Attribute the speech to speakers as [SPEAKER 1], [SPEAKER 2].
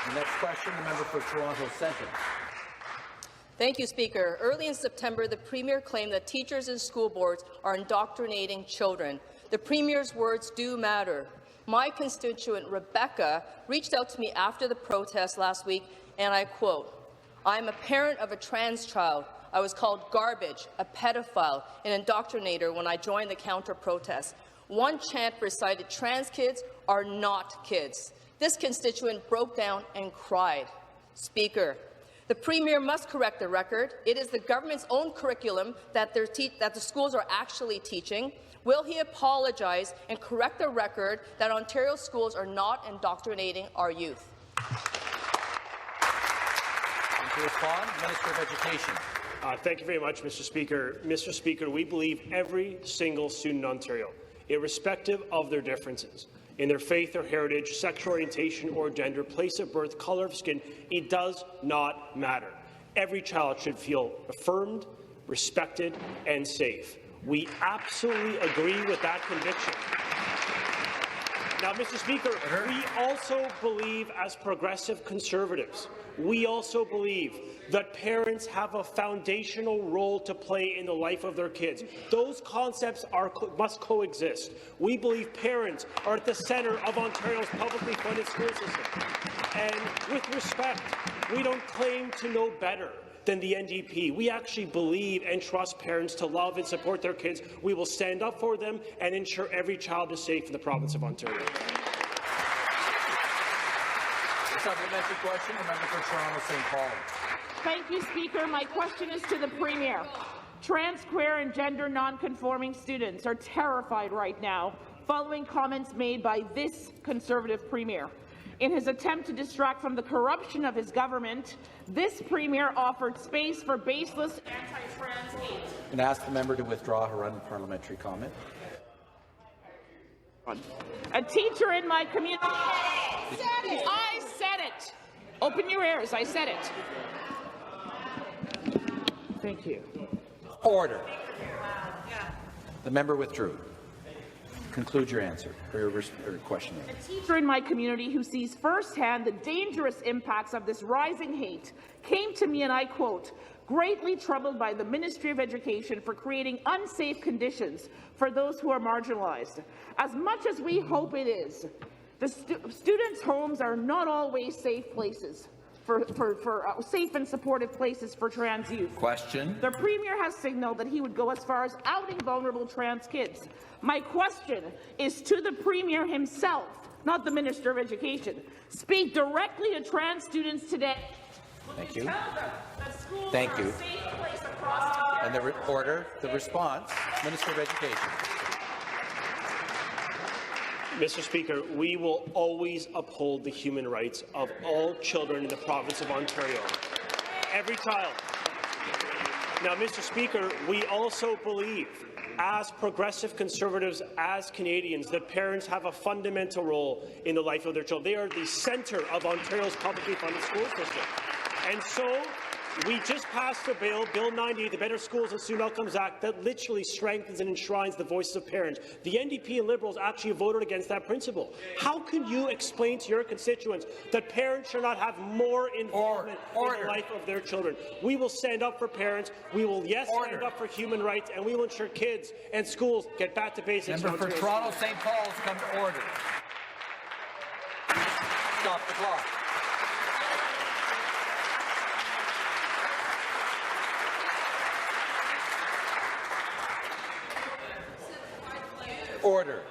[SPEAKER 1] The next question, the member for Toronto Centre.
[SPEAKER 2] Thank you, Speaker. Early in September, the Premier claimed that teachers and school boards are indoctrinating children. The Premier's words do matter. My constituent, Rebecca, reached out to me after the protest last week, and I quote, "I am a parent of a trans child. I was called garbage, a pedophile, an indoctrinator when I joined the counter-protest. One chant recited, 'Trans kids are not kids.' This constituent broke down and cried." Speaker, the Premier must correct the record. It is the government's own curriculum that the schools are actually teaching. Will he apologize and correct the record that Ontario schools are not indoctrinating our youth?
[SPEAKER 1] And to respond, Minister of Education.
[SPEAKER 3] Thank you very much, Mr. Speaker. Mr. Speaker, we believe every single student in Ontario, irrespective of their differences, in their faith or heritage, sexual orientation or gender, place of birth, colour of skin, it does not matter. Every child should feel affirmed, respected and safe. We absolutely agree with that conviction. Now, Mr. Speaker, we also believe, as progressive Conservatives, we also believe that parents have a foundational role to play in the life of their kids. Those concepts must coexist. We believe parents are at the centre of Ontario's publicly funded school system. And with respect, we don't claim to know better than the NDP. We actually believe and trust parents to love and support their kids. We will stand up for them and ensure every child is safe in the province of Ontario.
[SPEAKER 1] Supplementary question, the member for Toronto St. Paul.
[SPEAKER 4] Thank you, Speaker. My question is to the Premier. Trans, queer and gender non-conforming students are terrified right now following comments made by this Conservative Premier. In his attempt to distract from the corruption of his government, this Premier offered space for baseless anti-trans hate.
[SPEAKER 1] And ask the member to withdraw her unparliamentary comment.
[SPEAKER 4] A teacher in my community. I said it. Open your ears. I said it. Thank you.
[SPEAKER 1] Order. The member withdrew. Conclude your answer or your question.
[SPEAKER 4] A teacher in my community who sees firsthand the dangerous impacts of this rising hate came to me and I quote, "greatly troubled by the Ministry of Education for creating unsafe conditions for those who are marginalized. As much as we hope it is, the students' homes are not always safe places. For safe and supportive places for trans youth."
[SPEAKER 1] Question.
[SPEAKER 4] The Premier has signalled that he would go as far as outing vulnerable trans kids. My question is to the Premier himself, not the Minister of Education. Speak directly to trans students today.
[SPEAKER 1] Thank you.
[SPEAKER 4] Tell them that schools
[SPEAKER 1] Thank
[SPEAKER 4] are
[SPEAKER 1] you.
[SPEAKER 4] a safe place across Ontario.
[SPEAKER 1] And the response, Minister of Education.
[SPEAKER 3] Mr. Speaker, we will always uphold the human rights of all children in the province of Ontario. Every child. Now, Mr. Speaker, we also believe, as progressive Conservatives, as Canadians, that parents have a fundamental role in the life of their children. They are the centre of Ontario's publicly funded school system. And so, we just passed a bill, Bill 98, the Better Schools and Student Outcomes Act, that literally strengthens and enshrines the voices of parents. The NDP and Liberals actually voted against that principle. How can you explain to your constituents that parents should not have more involvement in the life of their children? We will stand up for parents. We will, stand up for human rights, and we will ensure kids and schools get back to basics.
[SPEAKER 1] Member for Toronto St. Paul's come to order. Stop the clock. Order.